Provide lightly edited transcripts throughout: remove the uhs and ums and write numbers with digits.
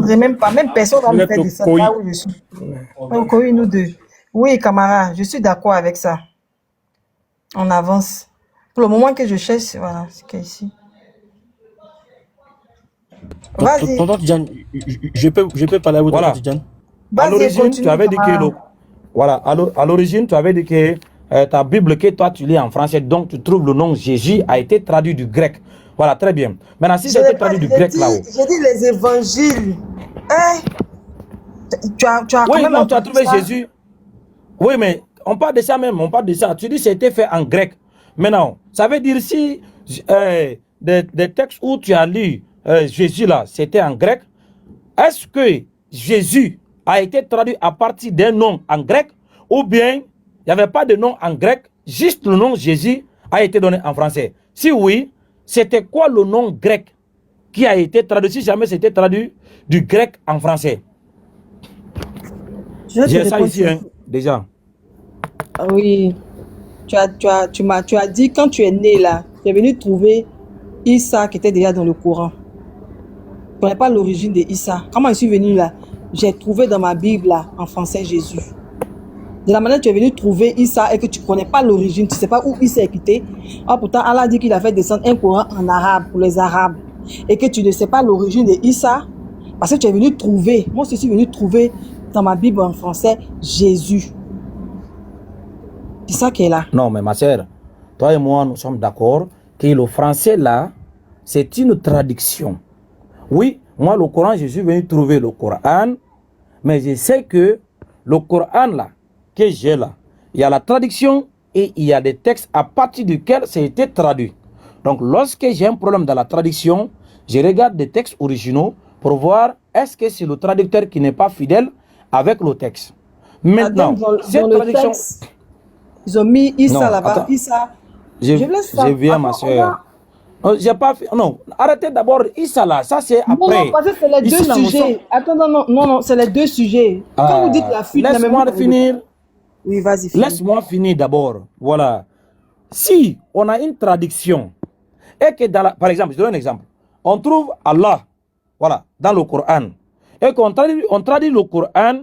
descendrai même pas. Même personne ne va me faire descendre là où je suis. Donc, oui, nous deux. Oui, camarade, je suis d'accord avec ça. On avance. Pour le moment que je cherche, voilà, c'est qu'ici. Vas-y. Tonton Tidjane, je peux parler à vous, tonton Tidjane. À l'origine, tu avais dit que voilà, à l'origine, tu avais dit que ta Bible que toi tu lis en français, donc tu trouves le nom Jésus a été traduit du grec. Voilà, très bien. Maintenant, si c'était traduit du grec là-haut. J'ai dit les évangiles. Hein? Tu as oui, non, tu as trouvé Jésus. Oui, mais on parle de ça même, on parle de ça. Tu dis que c'était fait en grec. Maintenant, ça veut dire si des textes où tu as lu Jésus là, c'était en grec, est-ce que Jésus a été traduit à partir d'un nom en grec ou bien il n'y avait pas de nom en grec, juste le nom Jésus a été donné en français? Si oui, c'était quoi le nom grec qui a été traduit, si jamais c'était traduit du grec en français? J'ai ça ici, hein, déjà. Ah oui. Tu as dit quand tu es né là, tu es venu trouver Issa qui était déjà dans le Coran. Je ne connais pas l'origine de Issa. Comment je suis venu là? J'ai trouvé dans ma Bible là, en français Jésus. De la manière que tu es venu trouver Issa et que tu ne connais pas l'origine, tu ne sais pas où Issa est quitté. Ah, pourtant, Allah dit qu'il a fait descendre un Coran en arabe pour les Arabes. Et que tu ne sais pas l'origine de Issa, parce que tu es venu trouver, moi aussi je suis venu trouver dans ma Bible en français Jésus. C'est ça qui est là. Non, mais ma soeur, toi et moi, nous sommes d'accord que le français là, c'est une traduction. Oui, moi, le Coran, je suis venu trouver le Coran, mais je sais que le Coran là, que j'ai là, il y a la traduction et il y a des textes à partir duquel ça a été traduit. Donc, lorsque j'ai un problème dans la traduction, je regarde des textes originaux pour voir est-ce que c'est le traducteur qui n'est pas fidèle avec le texte. Maintenant, cette traduction... Texte, ils ont mis Issa là-bas, Issa. Je viens, ma soeur. J'ai pas fait. Non, arrêtez d'abord Issa là, ça c'est après. Non, parce que c'est les deux sujets. Attends, non, c'est les deux sujets. Quand vous dites la fuite, laisse-moi finir. Oui, vas-y. Laisse-moi finir d'abord. Voilà. Si on a une traduction et que par exemple, je donne un exemple. On trouve Allah, voilà, dans le Coran. Et qu'on traduit le Coran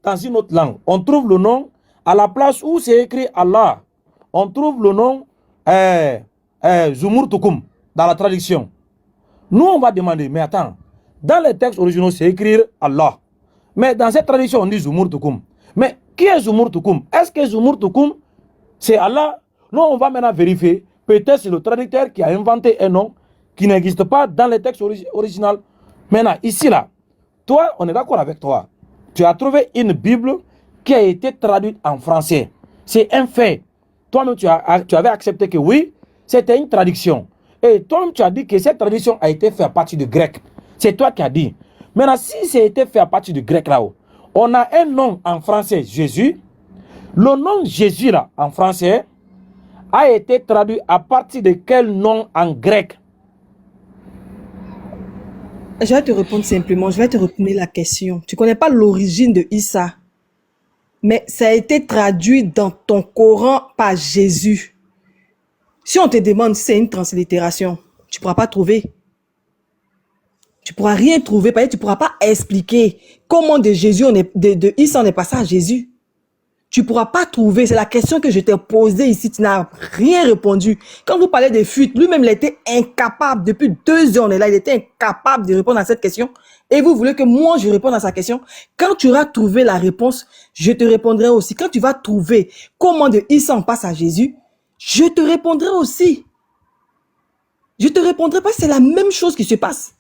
dans une autre langue. On trouve le nom à la place où c'est écrit Allah. On trouve le nom Zumur Tukum dans la traduction. Nous, on va demander, mais attends, dans les textes originaux, c'est écrit Allah. Mais dans cette traduction, on dit Zumur Tukum. Mais qui est Zumur Tukum? Est-ce que Zumur Tukum, c'est Allah? Non, on va maintenant vérifier. Peut-être c'est le traducteur qui a inventé un nom qui n'existe pas dans les textes originaux. Maintenant, ici, là, toi, on est d'accord avec toi. Tu as trouvé une Bible qui a été traduite en français. C'est un fait. Toi-même, tu avais accepté que oui, c'était une traduction. Et toi-même, tu as dit que cette traduction a été faite à partir du grec. C'est toi qui as dit. Maintenant, si ça a été fait à partir du grec là-haut, on a un nom en français, Jésus. Le nom Jésus là, en français, a été traduit à partir de quel nom en grec? Je vais te répondre simplement, je vais te retourner la question. Tu ne connais pas l'origine de Issa, mais ça a été traduit dans ton Coran par Jésus. Si on te demande si c'est une translittération, tu ne pourras pas trouver. Tu ne pourras rien trouver, parce que tu ne pourras pas expliquer comment de Issa on est passé à Jésus. Tu ne pourras pas trouver, c'est la question que je t'ai posée ici, tu n'as rien répondu. Quand vous parlez de fuite, lui-même il était incapable, depuis 2 ans on est là, il était incapable de répondre à cette question. Et vous voulez que moi je réponde à sa question? Quand tu auras trouvé la réponse, je te répondrai aussi. Quand tu vas trouver comment de Issa on passe à Jésus, je te répondrai aussi. Je te répondrai parce que c'est la même chose qui se passe.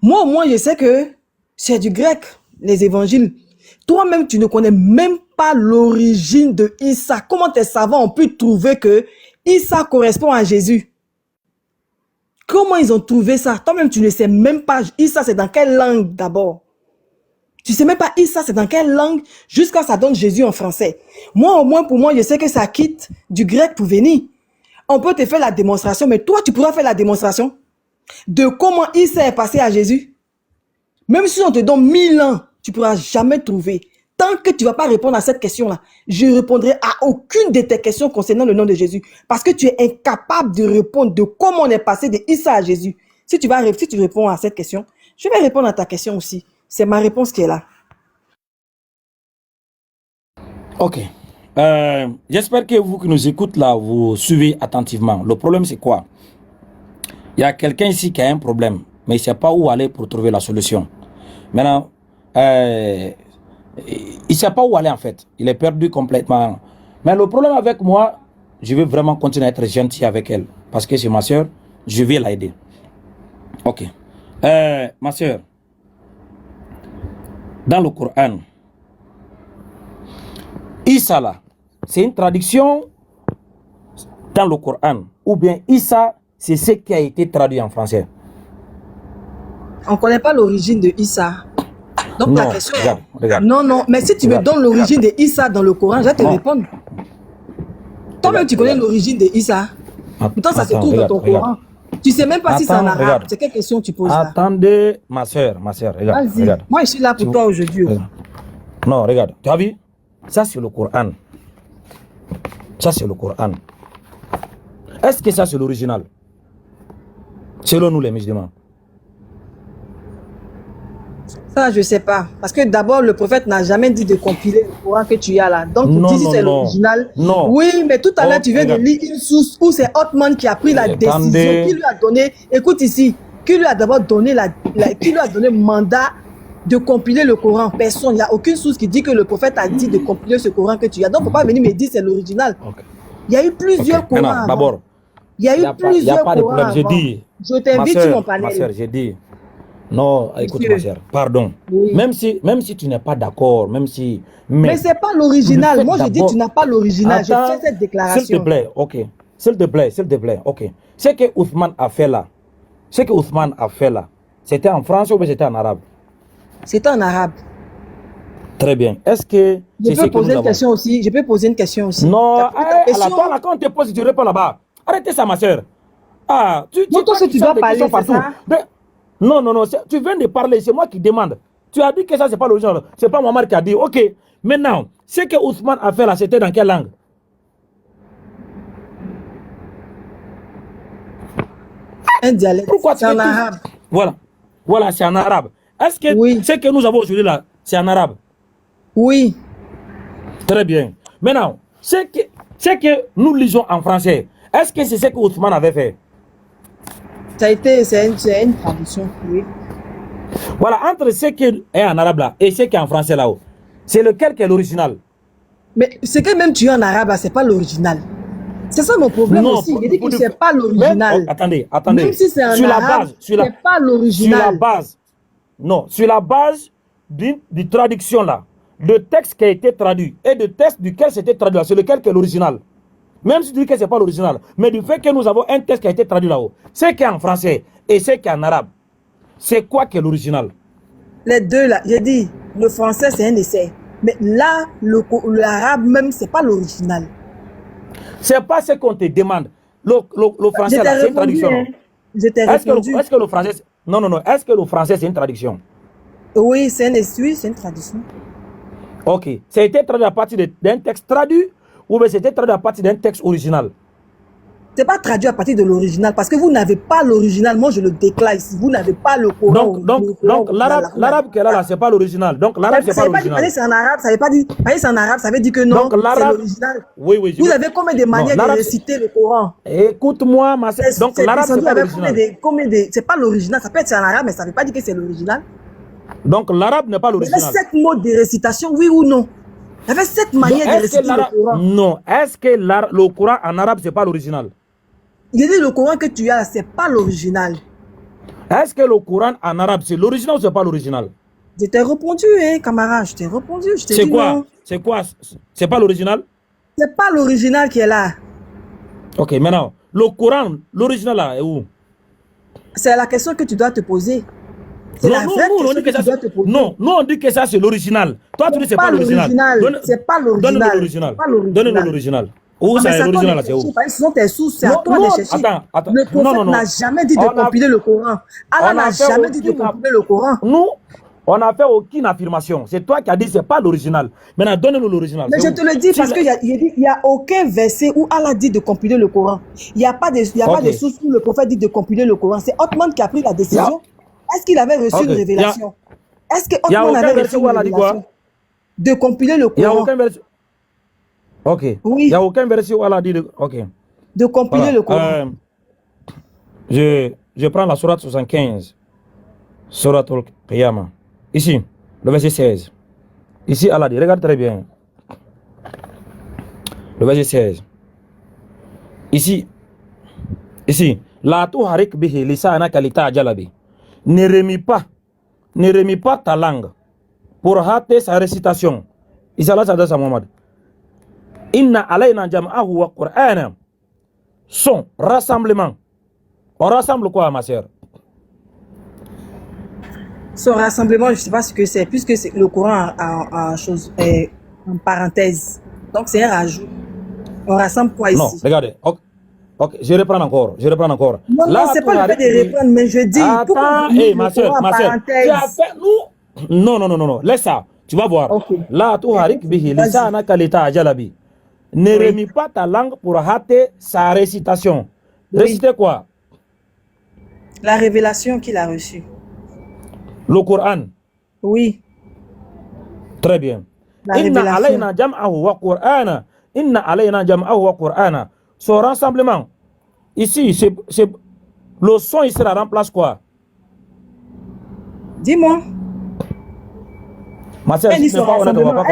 Moi, au moins, je sais que c'est du grec, les évangiles. Toi-même, tu ne connais même pas l'origine de Issa. Comment tes savants ont pu trouver que Issa correspond à Jésus? Comment ils ont trouvé ça? Toi-même, tu ne sais même pas Issa, c'est dans quelle langue d'abord? Tu ne sais même pas Issa, c'est dans quelle langue jusqu'à ça donne Jésus en français. Moi, au moins, pour moi, je sais que ça quitte du grec pour venir. On peut te faire la démonstration, mais toi, tu pourras faire la démonstration de comment Issa est passé à Jésus. Même si on te donne 1000 ans, tu ne pourras jamais trouver. Tant que tu ne vas pas répondre à cette question-là, je répondrai à aucune de tes questions concernant le nom de Jésus. Parce que tu es incapable de répondre de comment on est passé de Issa à Jésus. Si tu réponds à cette question, je vais répondre à ta question aussi. C'est ma réponse qui est là. Ok. J'espère que vous qui nous écoutez là, vous suivez attentivement. Le problème, c'est quoi? Il y a quelqu'un ici qui a un problème, mais il ne sait pas où aller pour trouver la solution. Maintenant, il ne sait pas où aller en fait. Il est perdu complètement. Mais le problème avec moi, je vais vraiment continuer à être gentil avec elle. Parce que c'est ma soeur, je vais l'aider. Ok. Ma soeur, dans le Coran, Issa là, c'est une traduction dans le Coran. Ou bien Issa, c'est ce qui a été traduit en français. On ne connaît pas l'origine de Issa. Donc Non, ta question est... regarde. Non, non, mais si tu me donnes l'origine de Issa dans le Coran, je vais te répondre. Toi-même, tu connais l'origine de Issa. Pourtant, ça se trouve dans ton Coran. Tu ne sais même pas si c'est en arabe. C'est quelle question tu poses là? Attendez, ma soeur, regarde. Vas-y, moi je suis là pour toi aujourd'hui. Non, regarde, tu as vu? Ça c'est le Coran. Ça c'est le Coran. Est-ce que ça c'est l'original? Selon nous les musulmans. Ça, je ne sais pas. Parce que d'abord, le prophète n'a jamais dit de compiler le Coran que tu as là. Donc, tu dis si c'est l'original. Non. Oui, mais tout à l'heure, tu viens de lire une source où c'est Othman qui a pris la décision, qui lui a donné, écoute ici, qui lui a d'abord donné qui lui a donné mandat de compiler le Coran. Personne, il n'y a aucune source qui dit que le prophète a dit de compiler ce Coran que tu as. Donc, il ne faut pas venir me dire c'est l'original. Il y a eu plusieurs Corans. D'abord, il y a eu plusieurs Corans. J'ai dit, je t'invite sur mon panel. Ma soeur, j'ai dit. Non, écoute ma soeur, pardon. Oui. Même si tu n'es pas d'accord, même si... Mais ce n'est pas l'original. Moi, je dis tu n'as pas l'original. Je fais cette déclaration. S'il te plaît, ok. S'il te plaît, ok. Ce que Ousmane a fait là, c'était en français ou c'était en arabe? C'était en arabe. Très bien. Est-ce que... Je peux poser une question aussi. Je peux poser une question aussi. Non, toi, là, quand on te pose, tu réponds là-bas. Arrêtez ça, ma soeur. Ah, tu dois parler, c'est ça? Non, tu viens de parler, c'est moi qui demande. Tu as dit que ça, c'est pas l'original. C'est pas Mohamed qui a dit. Ok, maintenant, ce que Ousmane a fait là, c'était dans quelle langue? Un dialecte. Pourquoi c'est en arabe. Voilà, c'est en arabe. Est-ce que ce que nous avons aujourd'hui là, c'est en arabe? Oui. Très bien. Maintenant, ce que nous lisons en français, est-ce que c'est ce que Ousmane avait fait? C'est une tradition, oui. Voilà, entre ce qui est en arabe là et ce qui est en français là-haut, c'est lequel qui est l'original? Mais ce que même tu as en arabe là, c'est pas l'original. C'est ça mon problème aussi. Il dit que c'est pas l'original. Attendez. Même si c'est en arabe, c'est pas l'original. Sur la base d'une traduction là, de texte qui a été traduit et de texte duquel c'était traduit là, c'est lequel qui est l'original? Même si tu dis que ce n'est pas l'original, mais du fait que nous avons un texte qui a été traduit là-haut, ce qui est en français et ce qui est en arabe, c'est quoi qui est l'original? Les deux là, j'ai dit, le français c'est un essai. Mais là, l'arabe même, c'est pas l'original. C'est pas ce qu'on te demande. Le français là, c'est une traduction. Hein. Je t'ai répondu. Est-ce que le français... Non. Est-ce que le français c'est une traduction? Oui, c'est une traduction. Ok. Ça a été traduit à partir d'un texte traduit ou bien c'était traduit à partir d'un texte original? C'est pas traduit à partir de l'original parce que vous n'avez pas l'original. Moi, je le déclare ici. Vous n'avez pas le Coran. Donc l'arabe qui est là, c'est pas l'original. Donc l'arabe, c'est pas l'original. C'est en arabe, ça veut pas dire. C'est en arabe, ça veut dire que non, c'est l'original. Oui. Vous avez combien de manières de réciter le Coran? Écoute-moi, ma sœur. Donc l'arabe, c'est pas l'original. C'est pas l'original. Ça peut être en arabe, mais ça veut pas dire que c'est l'original. Donc l'arabe n'est pas l'original. Il y avait 7 mots de récitation, oui ou non? Il y avait 7 manières de réciter le Coran. Non. Est-ce que le Coran en arabe, c'est pas l'original? Il dit le Coran que tu as, c'est pas l'original. Est-ce que le Coran en arabe, c'est l'original ou c'est pas l'original? Je t'ai répondu, hein, camarade. Je t'ai répondu. C'est quoi? C'est quoi? C'est pas l'original? C'est pas l'original qui est là. Ok, maintenant, le Coran, l'original là, est où? C'est la question que tu dois te poser. Non, nous on dit que ça c'est l'original. Toi tu dis c'est pas l'original. C'est pas l'original. Donne-nous l'original. Où c'est l'original là, c'est où? Ce sont tes sources, c'est à toi de chercher. Attends. Le prophète n'a jamais dit de compiler le Coran. Allah n'a jamais dit de compiler le Coran. Nous, on n'a fait aucune affirmation. C'est toi qui as dit c'est pas l'original. Maintenant, donne-nous l'original. Mais je te le dis parce qu'il n'y a aucun verset où Allah dit de compiler le Coran. Il n'y a pas de source où le prophète dit de compiler le Coran. C'est Othman qui a pris la décision. Est-ce qu'il avait reçu une révélation? Est-ce que Il n'y a Othman aucun avait verset reçu où une Allah dit quoi? révélation de compiler le Il n'y a Coran? aucun verset. Ok. Il Oui, n'y a aucun verset où Allah dit. Ok. de compiler Voilà. le Coran. Je prends la sourate 75. Sourate Al-Qiyamah. Ici, le verset 16. Ici, Allah dit, regarde très bien. Le verset 16. Ici, la tuharik bihi lisanaka litajalabi. Ne remis pas ta langue pour hâter sa récitation. Ici, Allah s'adresse à Muhammad. Inna alayna jam'ahu wa Qur'ana. Son rassemblement. On rassemble quoi, ma sœur? Son rassemblement, je ne sais pas ce que c'est, puisque le Coran en parenthèse. Donc c'est un rajout. On rassemble quoi ici? Non, regardez. Ok, je reprends encore. Non, non, c'est pas le fait de répondre, mais je dis, pourquoi Attends, ma soeur, en parenthèse? tu as fait nous. Non, laisse ça. Tu vas voir. Ok. La tuharik bihi lisanaka litajalabi. Ne remis pas ta langue pour hâter sa récitation. Oui. Réciter quoi? La révélation qu'il a reçue. Le Coran. Oui. Très bien. La Inna révélation. alayna jam'ahu wa Qur'ana. Inna alayna jam'ahu wa Qur'ana. Son rassemblement. Ici, c'est le son ici la remplace quoi? Dis-moi. Ma sœur, Est-ce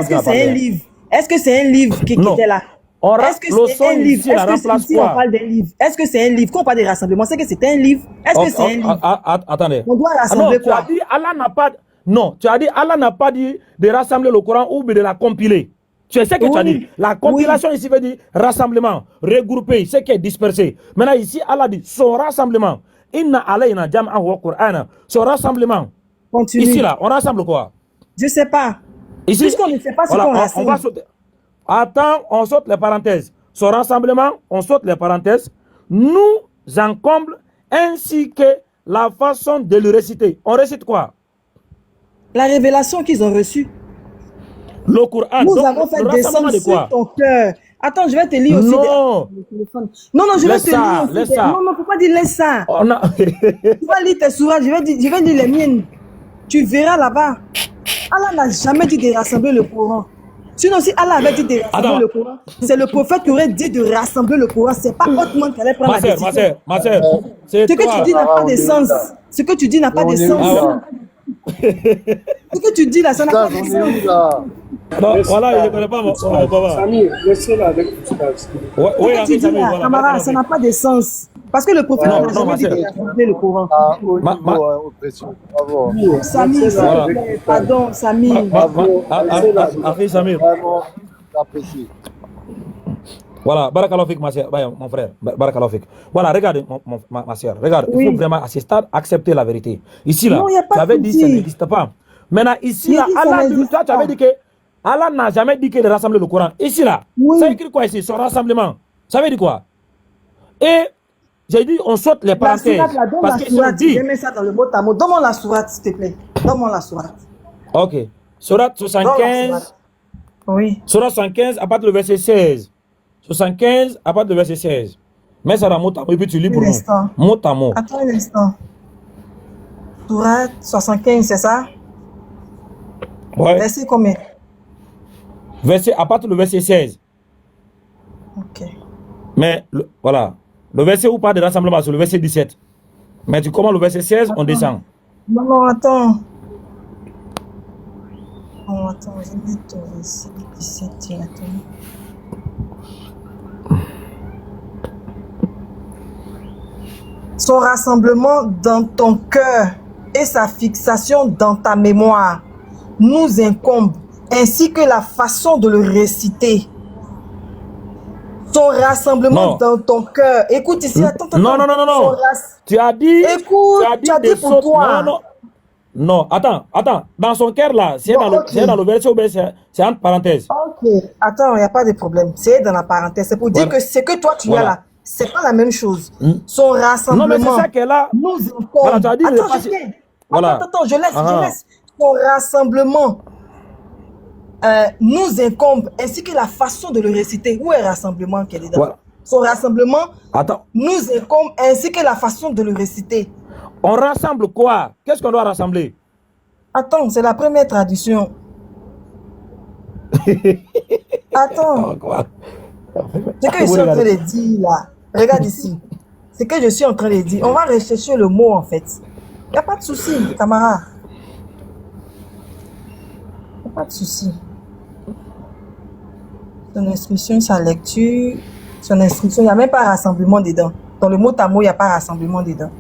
que c'est un livre? Est-ce que c'est un livre qui était là? Est-ce que c'est un livre? Est-ce que ici on parle d'un livre? Est-ce que c'est un livre? Quand on parle de rassemblement, c'est que c'est un livre? Est-ce que c'est un livre? Attendez. On doit rassembler quoi? Tu as dit Allah n'a pas. Non, tu as dit Allah n'a pas dit de rassembler le Coran ou de la compiler. Tu sais ce que tu as dit. La compilation ici veut dire rassemblement, regrouper, ce qui est dispersé. Maintenant ici Allah dit son rassemblement. Inna alayna jam'ahu wa Qur'ana. Son rassemblement. Continue. Ici là, on rassemble quoi? Je sais pas. Ici, puisqu'on ne sait pas ce qu'on rassemble. On va sauter. Attends, on saute les parenthèses. Son rassemblement, on saute les parenthèses. Nous encombre ainsi que la façon de le réciter. On récite quoi? La révélation qu'ils ont reçue. Le Coran. Nous avons fait descendre sur ton cœur. Attends, je vais te lire aussi. Non. Non, je vais te lire aussi. Laisse ça. Non, faut pas dire laisse ça. Tu vas lire tes sourates, je vais lire les miennes. Tu verras là-bas. Allah n'a jamais dit de rassembler le Coran. Sinon, si Allah avait dit de rassembler le Coran, c'est le prophète qui aurait dit de rassembler le Coran. C'est pas Othman qui allait prendre la décision. Ma sœur, ce que tu dis n'a pas de sens. Ce que tu dis n'a pas de sens. Ce que tu dis là, ça n'a pas de sens. Non, voilà, je ne connais pas mon papa. Samir, laissez-la avec Oui, tu dis là, camarade, ça n'a pas de sens. Parce que le prophète n'a jamais dit de rassembler le Coran. Samir, pardon, Samir. Samir. Voilà, barakallahu fik, ma soeur, mon frère, barakallahu fik. Voilà, regardez, ma soeur, regarde, il faut vraiment à ce stade accepter la vérité. Ici, là, tu avais dit que ça n'existe pas. Maintenant, ici, là, Allah, tu avais dit que Allah n'a jamais dit que de rassembler le Coran. Ici, là, ça écrit quoi ici, son rassemblement? Ça veut dire quoi? Et j'ai dit, on saute les parenthèses. Parce qu'ils ont dit. Je mets ça dans le mot à mot. Donne-moi la sourate, s'il te plaît. Donne-moi la sourate. Ok. Sourate 75. Oui. Sourate 75 à partir du verset 16. 75 à partir du verset 16. Mets ça dans mot à mot et puis tu lis pour nous. Mot à mot. Attends un instant. Sourate 75, c'est ça? Ouais. Verset combien? Verset, à partir du verset 16. Ok. Mais voilà. Le verset où parle de rassemblement, c'est le verset 17. Mais tu commences le verset 16, on descend. Non, attends. Non, attends, je vais mettre le verset 17 directement. Son rassemblement dans ton cœur et sa fixation dans ta mémoire nous incombe, ainsi que la façon de le réciter. Son rassemblement dans ton cœur. Écoute ici, attends. Non. Tu as dit. Écoute, tu as dit pour toi. Non, attends. Dans son cœur là, c'est dans le verset ou c'est entre parenthèses. Ok, attends, il n'y a pas de problème. C'est dans la parenthèse. C'est pour dire que ce que toi tu as là, c'est pas la même chose. Son rassemblement. Non, mais c'est ça qu'elle a. Nous incombe. Voilà, tu as dit. Attends, je laisse. Son rassemblement nous incombe, ainsi que la façon de le réciter. Où est le rassemblement qu'elle est dans? Voilà. Son rassemblement nous incombe, ainsi que la façon de le réciter. On rassemble quoi? Qu'est-ce qu'on doit rassembler? Attends, c'est la première traduction. Attends, ce que je suis en train de dire là, regarde ici. Ce que je suis en train de dire, on va rechercher le mot en fait. Il n'y a pas de souci, camarade. Il n'y a pas de souci. Son instruction, sa lecture, son instruction, il n'y a même pas rassemblement dedans. Dans le mot tamo, il n'y a pas rassemblement dedans.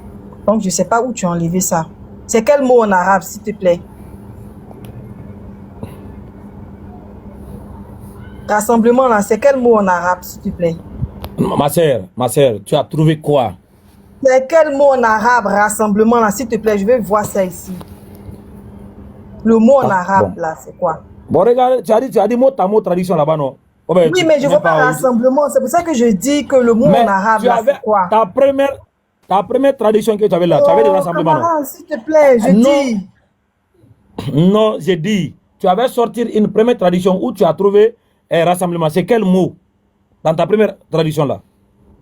Donc, je ne sais pas où tu as enlevé ça. C'est quel mot en arabe, s'il te plaît? Rassemblement là, c'est quel mot en arabe, s'il te plaît? Ma sœur, tu as trouvé quoi? C'est quel mot en arabe, rassemblement là, s'il te plaît? Je vais voir ça ici. Le mot en arabe, bon. là, c'est quoi? Bon, regarde, tu as dit mot à mot traduction là-bas, non? Oh, ben, Oui, mais je ne vois pas rassemblement. C'est pour ça que je dis que le mot en arabe, là, c'est quoi? Ta première traduction que tu avais là, tu avais des rassemblements, non? S'il te plaît, je dis. Non, j'ai dit, tu avais sorti une première traduction où tu as trouvé un rassemblement. C'est quel mot dans ta première traduction là?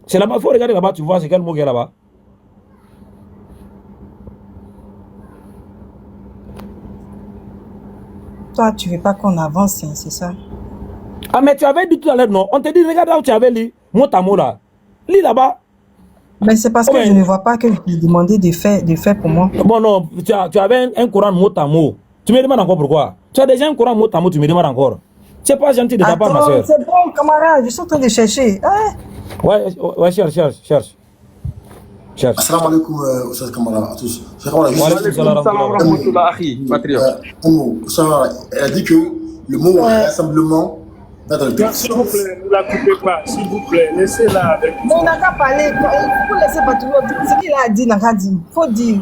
C'est là-bas, il faut regarder là-bas, tu vois c'est quel mot qui est là-bas. Toi, tu veux pas qu'on avance, hein, c'est ça? Ah, mais tu avais dit tout à l'heure, non? On te dit, regarde là où tu avais lu, mot à mot là. Lis là-bas. Mais c'est parce que je ne vois pas que je t'ai demandé de faire pour moi. Bon, non, tu avais un Coran mot à mot. Tu me demandes encore pourquoi? Tu as déjà un Coran mot à mot, tu me demandes encore. C'est pas gentil de ta part, ma soeur. C'est bon, camarade, je suis en train de chercher. Hein? Ouais, cherche. Assalamu alaikum, Oustaz Kamara, à tous. Elle a dit que le mot rassemblement va dans le texte. S'il vous plaît, ne la coupez pas, s'il vous plaît, laissez-la avec nous. Mais on n'a qu'à parler, il faut laisser Patriote. Ce qu'il a dit, n'a qu'à dire. Il faut dire,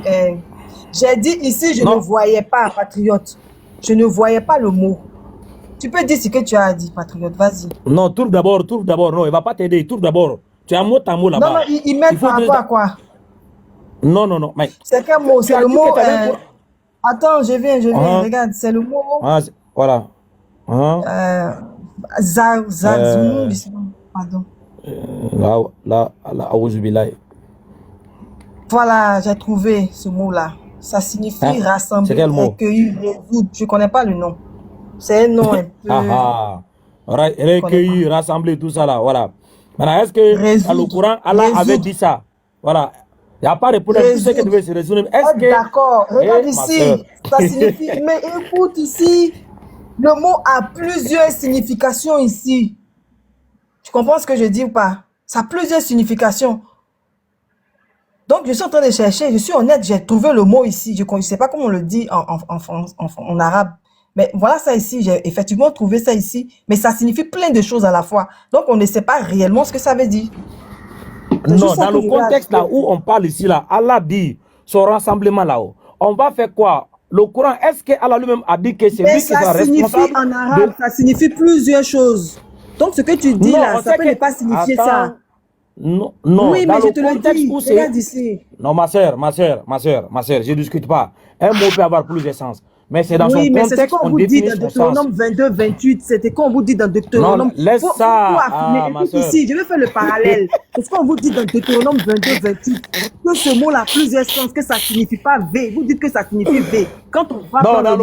j'ai dit ici, je ne voyais pas, Patriote. Je ne voyais pas le mot. Tu peux dire ce que tu as dit, Patriote, vas-y. Non, trouve d'abord, non, il va pas t'aider, trouve d'abord. Tu as un mot à mot là-bas. Non, il met par rapport à quoi? Non, mais... C'est quel mot? C'est le mot... Attends, je viens, regarde, c'est le mot... Voilà. Pardon. Là, Voilà, j'ai trouvé ce mot-là. Ça signifie rassembler, recueillir, résoudre. Je ne connais pas le nom. C'est un nom un peu... Recueillir, rassembler, tout ça là, voilà. Maintenant, est-ce que dans le Coran, Allah avait dit ça? Voilà. Il n'y a pas de problème, tout ce qui devait se résoudre. D'accord, regarde ici. Ça signifie... Mais écoute ici, le mot a plusieurs significations ici. Tu comprends ce que je dis ou pas? Ça a plusieurs significations. Donc, je suis en train de chercher, je suis honnête, j'ai trouvé le mot ici. Je ne sais pas comment on le dit en arabe. Mais voilà ça ici, j'ai effectivement trouvé ça ici. Mais ça signifie plein de choses à la fois. Donc, on ne sait pas réellement ce que ça veut dire. Non, dans le contexte là où on parle ici, là, Allah dit, son rassemblement là-haut, on va faire quoi? Le Coran, est-ce que Allah lui-même a dit que c'est lui qui sera responsable? Ça signifie en arabe, ça signifie plusieurs choses. Donc, ce que tu dis là, ça peut ne pas signifier ça. Non, oui, mais je te le dis, regarde ici. Non, ma soeur, je ne discute pas. Un mot peut avoir plusieurs sens. Mais c'est dans son contexte. Oui, mais c'est ce qu'on vous dit dans Deutéronome 22, 28. C'était qu'on vous dit dans Deutéronome. Non, laisse ça. Écoute ici, je vais faire le parallèle. C'est ce qu'on vous dit dans Deutéronome 22, 28. Que ce mot a plusieurs sens, que ça ne signifie pas V. Vous dites que ça signifie V. Quand on va dans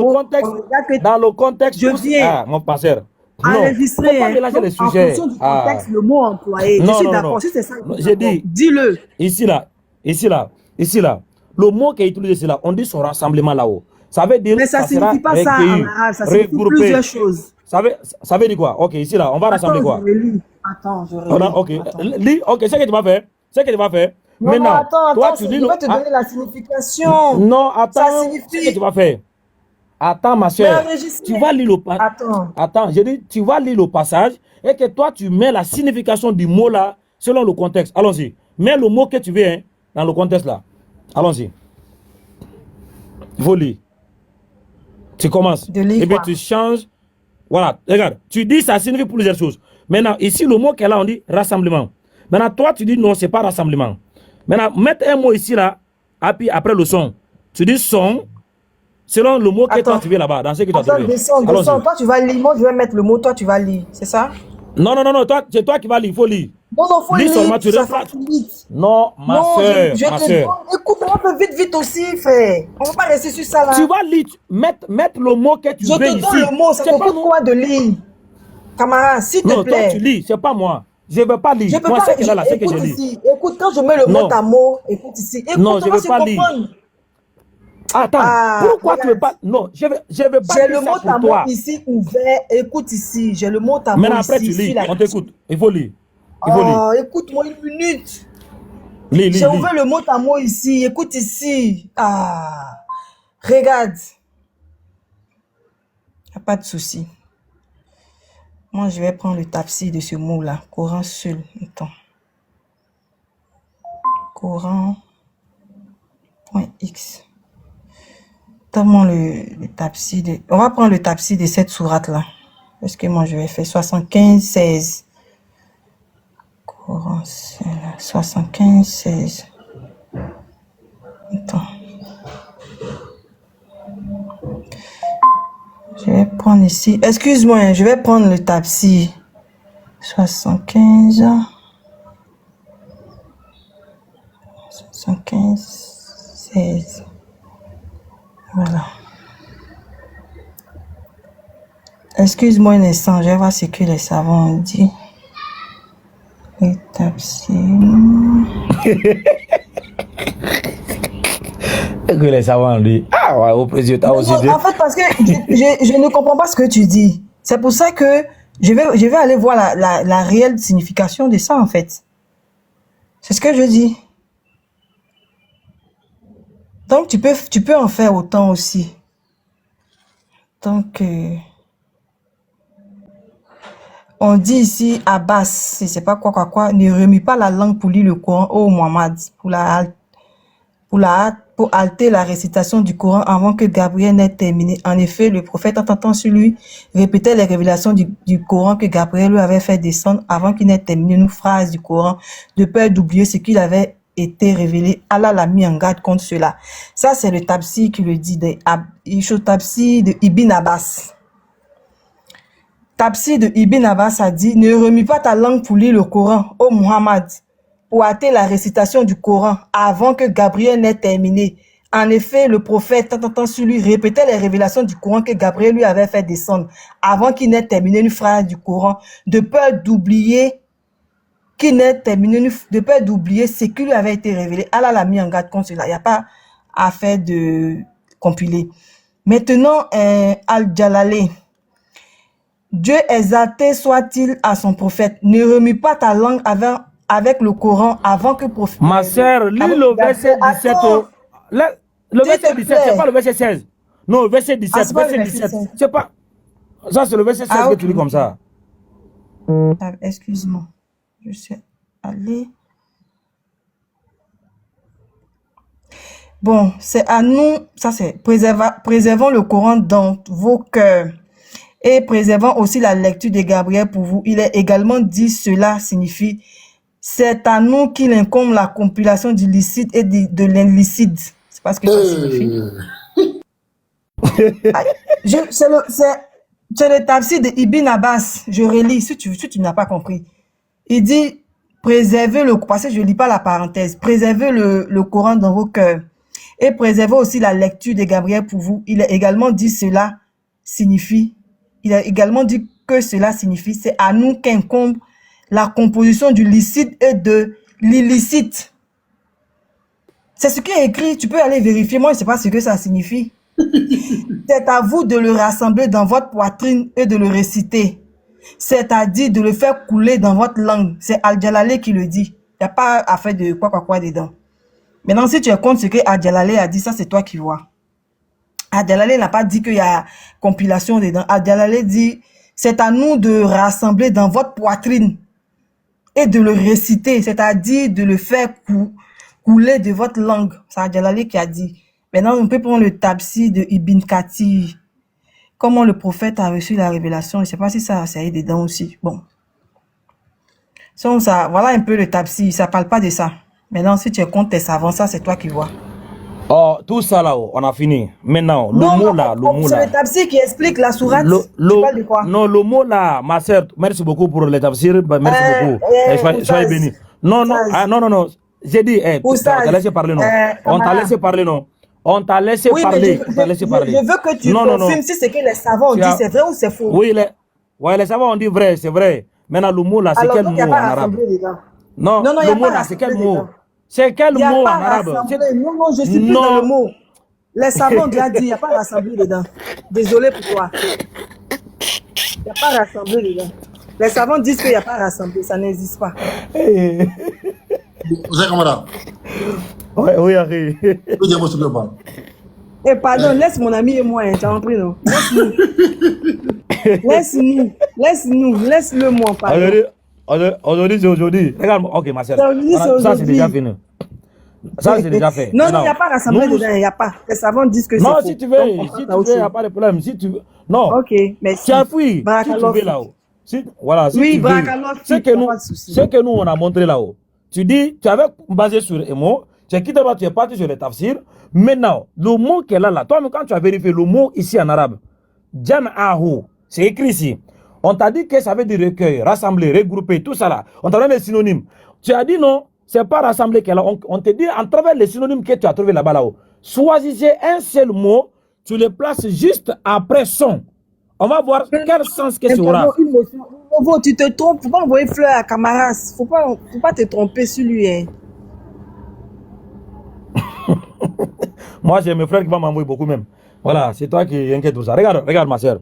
le contexte, je viens. Mon pasteur. Enregistrer en fonction du contexte, le mot employé. Je suis d'accord. Si c'est ça, j'ai dit. Dis-le. Ici là. Le mot qui est utilisé, c'est là. On dit son rassemblement là-haut. Ça veut dire. Mais ça ne signifie pas ça en arabe, ça signifie plusieurs choses. Ça veut dire quoi? Ok, ici là, on va rassembler quoi? Attends, je relis. Ok, c'est ce que tu vas faire. Non, maintenant, attends, toi, tu dis je vais te donner la signification. Non, attends, ça signifie... ce que tu vas faire. Attends, ma soeur, tu vas lire le passage. Attends, je dis, tu vas lire le passage et que toi, tu mets la signification du mot là selon le contexte. Allons-y. Mets le mot que tu veux dans le contexte là. Allons-y. Il faut lire. Tu commences. Et puis tu changes. Voilà, regarde. Tu dis ça signifie plusieurs choses. Maintenant, ici, le mot qu'elle a, on dit rassemblement. Maintenant, toi, tu dis non, c'est pas rassemblement. Maintenant, mettre un mot ici là, et puis après le son. Tu dis son. Selon le mot que toi tu veux là-bas, dans ce que tu as trouvé. Descends. Toi tu vas lire, moi je vais mettre le mot, toi tu vas lire, c'est ça? Non, c'est toi qui vas lire, il faut lire. Non, non, faut Lis seulement, lire, tu ça reprends. fait vite. Non, ma Non, soeur, je ma te soeur. donne. Écoute, on peut vite aussi, frère. On va pas rester sur ça Tu là. vas lire, mettre le mot que tu Je veux te donne ici. le mot, ça C'est te pas coûte nous. quoi de lire? Camarade, s'il te Non, toi tu plaît. lis, c'est pas moi. Je ne veux pas Je lire. peux Moi, pas. c'est qu'elle a là, c'est que je Écoute lis. ici. Écoute, quand je mets le mot Non, à mot, écoute ici. non, Écoute, je on ne va veux se pas lire. comprendre. Attends, Ah, pourquoi tu veux regarde. pas. Non, je veux pas J'ai le lire ça mot pour à mot toi. ici ouvert. Écoute ici. J'ai le mot à mot Maintenant, après, ici tu sur lis. la. On t'écoute. Il faut lire. Il faut lire. Oh, écoute-moi une minute. Lis, J'ai lis, lis. ouvert le mot à mot ici. Écoute ici. Ah, regarde. Y a pas de souci. Moi, je vais prendre le tapsi de ce mot-là. Coran seul. Attends. Coran.x. Donne-moi le tapsi de... On va prendre le tapsi de cette sourate-là. Parce que moi, je vais faire 75, 16. Coran seul. 75, 16. Attends. Je vais prendre ici. Excuse-moi, je vais prendre le tapsi. 75. 75, 16. Voilà. Excuse-moi un instant, je vais voir ce que les savants ont dit. Le tapsi. Que les savants, lui. Ah, ouais, au président, t'as aussi dit. En fait, parce que je ne comprends pas ce que tu dis. C'est pour ça que je vais aller voir la réelle signification de ça, en fait. C'est ce que je dis. Donc, tu peux en faire autant aussi. Donc, on dit ici, Abbas, je sais pas quoi, ne remue pas la langue pour lire le Coran, oh Muhammad, pour halter la récitation du Coran avant que Gabriel n'ait terminé. En effet, le prophète, en tentant sur lui, répétait les révélations du Coran que Gabriel lui avait fait descendre avant qu'il n'ait terminé une phrase du Coran, de peur d'oublier ce qu'il avait été révélé. Allah l'a mis en garde contre cela. Ça, c'est le Tafsir qui le dit, Tafsir de Ibn Abbas. Tafsir de Ibn Abbas a dit, ne remue pas ta langue pour lire le Coran, ô Muhammad, pour hâter la récitation du Coran avant que Gabriel n'ait terminé. En effet, le prophète, tentant sur lui, répétait les révélations du Coran que Gabriel lui avait fait descendre avant qu'il n'ait terminé une phrase du Coran, de peur d'oublier ce qui lui avait été révélé. Allah l'a mis en garde contre cela. Il n'y a pas à faire de compiler. Maintenant, Al-Jalali. Dieu exalté soit-il à son prophète. Ne remue pas ta langue avec le Coran avant que prophète. Ma soeur, lis le verset 17. Le verset 17, c'est pas le verset 16. Non, le verset 17. Verset 17. C'est pas. Ça, c'est le verset 16 que tu lis comme ça. Excuse-moi. Je sais. Allez. Bon, c'est à nous. Ça, c'est préservons le Coran dans vos cœurs. Et préservant aussi la lecture de Gabriel pour vous. Il est également dit, cela signifie, c'est à nous qu'il incombe la compilation du licite et de l'illicite. C'est pas ce que ça signifie. C'est le tafsir de Ibn Abbas. Je relis, si tu n'as pas compris. Il dit, préservez le, parce que je lis pas la parenthèse, préservez le Coran dans vos cœurs. Et préservez aussi la lecture de Gabriel pour vous. Il a également dit, cela signifie, il a également dit que cela signifie, c'est à nous qu'incombe la composition du licite et de l'illicite. C'est ce qui est écrit, tu peux aller vérifier, moi je ne sais pas ce que ça signifie. C'est à vous de le rassembler dans votre poitrine et de le réciter. C'est-à-dire de le faire couler dans votre langue. C'est Al-Jalali qui le dit. Il n'y a pas à faire de quoi dedans. Maintenant, si tu es contre ce que Al-Jalali a dit, ça c'est toi qui vois. Al-Jalali n'a pas dit qu'il y a compilation dedans. Al-Jalali dit, c'est à nous de rassembler dans votre poitrine et de le réciter, c'est-à-dire de le faire couler de votre langue. C'est Al-Jalali qui a dit. Maintenant, on peut prendre le Tafsir de Ibn Kathir. Comment le prophète a reçu la révélation. Je ne sais pas si ça est dedans aussi. Bon. Ça, voilà un peu le Tafsir. Ça ne parle pas de ça. Maintenant, si tu es contre tes savants, ça c'est toi qui vois. Oh, tout ça là, on a fini. Maintenant, le Non, mot non, là, le mot c'est là. le tafsir qui explique la sourate. Tu parles de quoi? Non, le mot là, ma sœur, merci beaucoup pour le tafsir, merci beaucoup. Soyez bénis. Non, non, non. J'ai dit, on t'a laissé parler, non. On t'a laissé parler, non. On t'a laissé parler. Je veux que tu confirmes si c'est que les savants ont dit c'est vrai ou c'est faux. Oui, les savants ont dit vrai, c'est vrai. Maintenant, le mot là, c'est quel mot en arabe? Non, le mot là, c'est quel mot? C'est quel mot en arabe? Non, je suis plus dans le mot. Les savants ont déjà dit, il n'y a pas rassemblé dedans. Désolé pour toi. Il n'y a pas rassemblé dedans. Les savants disent qu'il n'y a pas rassemblé, ça n'existe pas. Vous êtes camarade? Oui, Harry. Eh, pardon, laisse mon ami et moi, tu as compris, non? Laisse-nous. Laisse-le moi parler. Aujourd'hui, c'est aujourd'hui. Regarde, ok, ma soeur. Ça, c'est déjà fini. Ça, c'est déjà fait. Non, il n'y a pas rassemblé dedans, il n'y a pas. Les savants disent que c'est faux. Non, si tu veux, il n'y a pas de problème. Si tu veux. Non. Ok, merci. Tu as fui. Si tu veux là-haut. Voilà, si tu veux. Ce que nous, on a montré là-haut. Tu dis, tu avais basé sur les mots, tu as quitté là, tu es parti sur le tafsir. Maintenant, le mot qu'elle a là, toi, quand tu as vérifié le mot ici en arabe, Jam'ahu, c'est écrit ici. On t'a dit que ça veut dire recueil, rassembler, regrouper, tout ça là. On t'a donné les synonymes. Tu as dit non, c'est pas rassembler qu'elle a. On te dit, en travers les synonymes que tu as trouvé là-bas là-haut, choisissez un seul mot, tu le places juste après son. On va voir quel sens que ça aura. Tu te trompes, faut pas envoyer fleur à Camaras. Faut pas te tromper sur lui. Hein. Moi, j'ai mes frères qui vont m'envoyer beaucoup même. Voilà, c'est toi qui inquiète tout ça. Regarde ma soeur.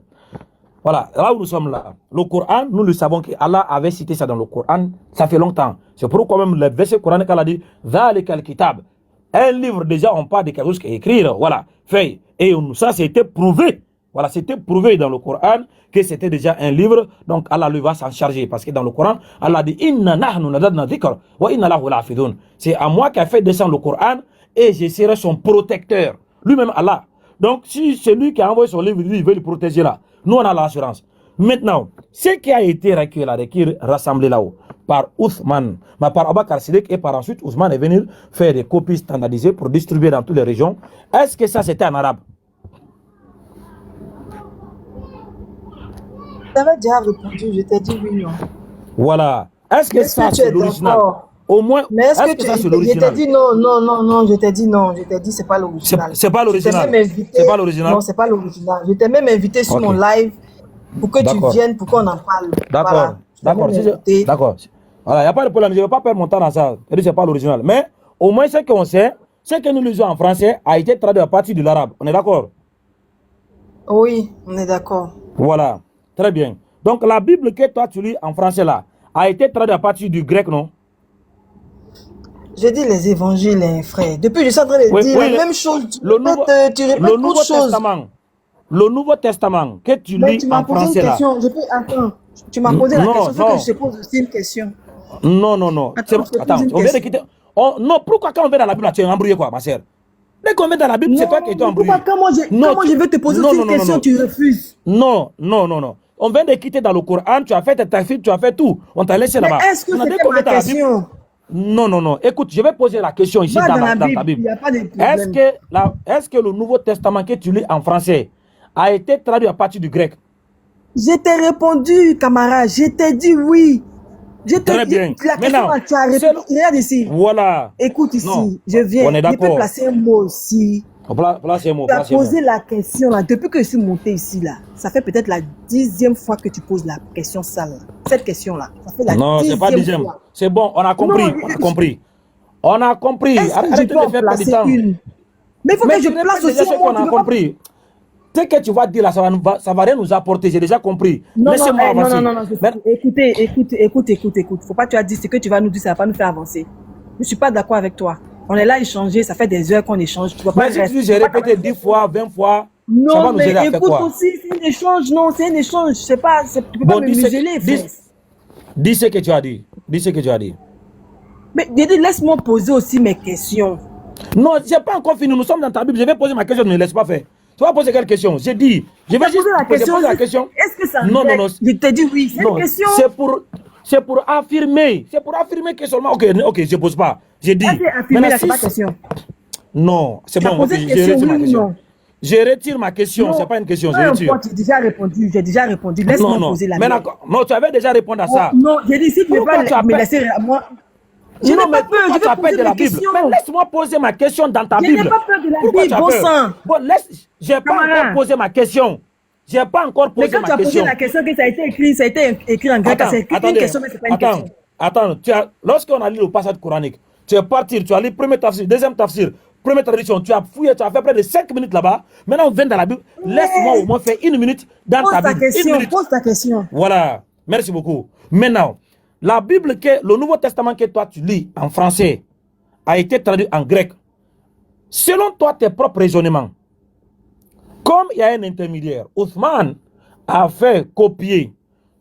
Voilà, là où nous sommes là. Le Coran, nous le savons qu'Allah avait cité ça dans le Coran, ça fait longtemps. C'est pourquoi même le verset coranique a dit Zalika al-Kitab. Un livre, déjà, on parle de quelque chose qui est écrit, voilà, fait. Et ça, c'était prouvé. Voilà, c'était prouvé dans le Coran que c'était déjà un livre. Donc, Allah lui va s'en charger. Parce que dans le Coran, Allah dit Inna nahnu nadadna dhikr wa inna lahu la'afidun. C'est à moi qui a fait descendre le Coran et je serai son protecteur. Lui-même, Allah. Donc, si c'est lui qui a envoyé son livre, lui, il veut le protéger là. Nous, on a l'assurance. Maintenant, ce qui a été recueilli là, rassemblé là-haut, par Ousmane, par Abba Karsidek, et par ensuite Ousmane est venu faire des copies standardisées pour distribuer dans toutes les régions. Est-ce que ça, c'était en arabe? J'avais déjà répondu, je t'ai dit oui, non. Voilà. Est-ce que ça, c'est l'original? Au moins, est-ce que ça, c'est l'original? Je t'ai dit non, je t'ai dit non, je t'ai dit c'est pas l'original. C'est pas l'original. C'est pas l'original. Non, c'est pas l'original. Je t'ai même invité sur mon live pour que tu viennes, pour qu'on en parle. D'accord. Voilà. D'accord. Voilà, il n'y a pas de problème. Je ne vais pas perdre mon temps dans ça. C'est pas l'original. Mais au moins, ce qu'on sait, ce que nous lisons en français a été traduit à partir de l'arabe. On est d'accord? Oui, on est d'accord. Voilà. Très bien. Donc la Bible que toi tu lis en français là a été traduite à partir du grec, non? Je dis les évangiles, hein, frère. Depuis, je suis en train de dire la même chose. Tu répètes autre chose. Le Nouveau Testament que tu lis en français là. Attends, tu m'as posé la question, c'est que je te pose aussi une question. Non. Attends, on vient de quitter. Non, pourquoi quand on vient dans la Bible, tu es embrouillé quoi, ma soeur? Dès qu'on vient dans la Bible, c'est toi qui es embrouillé. Comment je vais te poser une question, tu refuses? Non. On vient de quitter dans le Coran, tu as fait ta fille, tu as fait tout. On t'a laissé là-bas. Est-ce que c'est ma question? Non. Écoute, je vais poser la question ici dans ta Bible. Il n'y a pas de problème. Est-ce que le Nouveau Testament que tu lis en français a été traduit à partir du grec? Je t'ai répondu, camarade. Je t'ai dit oui. Très bien. La question, tu as répondu. Regarde ici. Voilà. Écoute ici. Je viens. On est d'accord. Je peux placer un mot aussi. Place un mot. Tu as posé la question là. Depuis que je suis monté ici là, ça fait peut-être la 10e fois que tu poses la question ça là. Cette question là. Ça fait la 10e fois. Non, c'est pas 10e. C'est bon, on a compris. On a compris. Arrête de faire placer une. Mais il faut que je place aussi ce qu'on a compris. Ce que tu vas dire là, ça va rien nous apporter. J'ai déjà compris. Laissez-moi avancer. Écoute. Faut pas que tu as dit ce que tu vas nous dire, ça va pas nous faire avancer. Je suis pas d'accord avec toi. On est là à échanger, ça fait des heures qu'on échange. Tu vas pas mais si j'ai répété 10 fois, 20 fois, non, ça va nous aider à faire quoi? écoute aussi, c'est un échange, non, c'est un échange. Tu peux pas me museler, frère. Dis ce que tu as dit. Mais laisse-moi poser aussi mes questions. Non, j'ai pas encore fini. Nous sommes dans ta Bible. Je vais poser ma question, ne me laisse pas faire. Tu vas poser quelle question? J'ai dit. Je vais juste poser la question. Est-ce que ça Non. Je t'ai dit oui. C'est une question. C'est pour affirmer. C'est pour affirmer que seulement. Ok, je pose pas. J'ai dit. Affirmer, c'est pas question. Non, c'est Tu as bon, posé ok, une je question, retire ma oui ou question. non? Je retire ma question, c'est pas une question, Peu je retire. importe, j'ai déjà répondu. Laisse-moi Non. poser la Mais mienne. d'accord. Non, tu avais déjà répondu à Oh, ça. non, j'ai dit, si tu ne veux Pourquoi pas tu me appelles... laisser, moi, je Non, n'ai mais pas peur, pourquoi je tu vais appelles poser de la mes Bible? questions. Mais laisse-moi poser ma question dans ta Je Bible. n'ai pas peur de la Pourquoi tu Bible, as bon peur? sang. Bon, laisse... J'ai pas encore Camarade. posé ma question. J'ai pas encore Mais posé quand ma tu as posé question. la question, que ça a été écrit en grec, c'est écrit une question, mais c'est pas une question. Attends. Lorsqu'on a lu le passage coranique, tu es parti, tu as lu premier tafsir, deuxième tafsir, première traduction, tu as fouillé, tu as fait près de 5 minutes là-bas. Maintenant, on vient dans la Bible. Laisse-moi au moins faire 1 minute dans ta Bible. Pose ta question. Voilà. Merci beaucoup. Maintenant, la Bible, le Nouveau Testament que toi tu lis en français, a été traduit en grec. Selon toi, tes propres raisonnements, comme il y a un intermédiaire, Othman a fait copier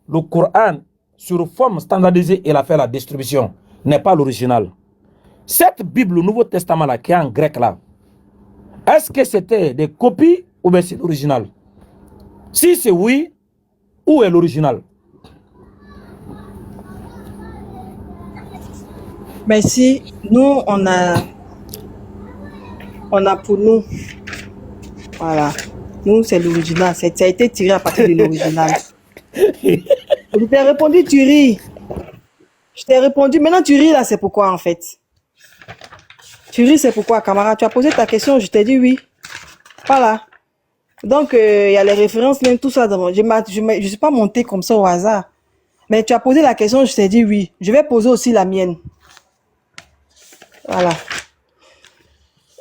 le Coran sur forme standardisée et il a fait la distribution. N'est pas l'original. Cette Bible, le Nouveau Testament là, qui est en grec là, est-ce que c'était des copies ou bien c'est l'original? Si c'est oui, où est l'original? Mais si nous, on a pour nous, voilà, nous c'est l'original, ça a été tiré à partir de l'original. Je t'ai répondu, tu ris. Je t'ai répondu, maintenant tu ris là, c'est pourquoi en fait? Tu ris, c'est pourquoi, camarade? Tu as posé ta question, je t'ai dit oui. Voilà. Donc, il y a les références, même tout ça. Je ne suis pas montée comme ça au hasard. Mais tu as posé la question, je t'ai dit oui. Je vais poser aussi la mienne. Voilà.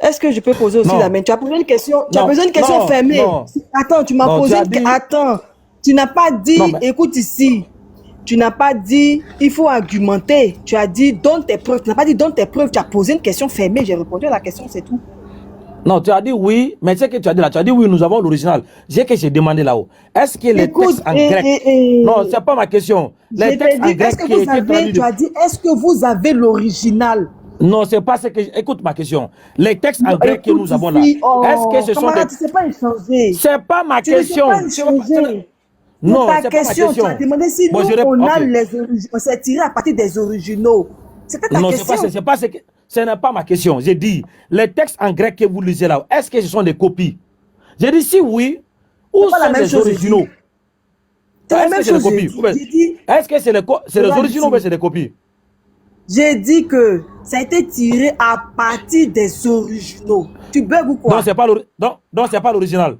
Est-ce que je peux poser aussi la mienne? Tu as posé une question, fermée. Non. Attends, tu m'as posé une question. Attends, tu n'as pas dit, écoute ici. Tu n'as pas dit, il faut argumenter. Tu as dit, donne tes preuves. Tu n'as pas dit, donne tes preuves. Tu as posé une question fermée. J'ai répondu à la question, c'est tout. Non, tu as dit oui, mais c'est ce que tu as dit là. Tu as dit oui, nous avons l'original. J'ai demandé là-haut. Est-ce que les textes en grec... Non, c'est pas ma question. Les textes en grec qui étaient traduits... Tu as dit, est-ce que vous avez l'original? Non, c'est pas ce que... Écoute ma question. Les textes en grec que nous avons là, est-ce que ce sont des... Tu ne sais pas échanger. C'est pas ma question. Non, ta question, tu as demandé si nous, on s'est tiré à partir des originaux. C'était ta question. Non, ce n'est pas ma question. J'ai dit, les textes en grec que vous lisez là, est-ce que ce sont des copies? J'ai dit, si oui, où sont les originaux? Est-ce que c'est des copies? Est-ce que c'est les originaux ou c'est des copies? J'ai dit que ça a été tiré à partir des originaux. Tu bugs ou quoi? Donc, c'est pas l'original.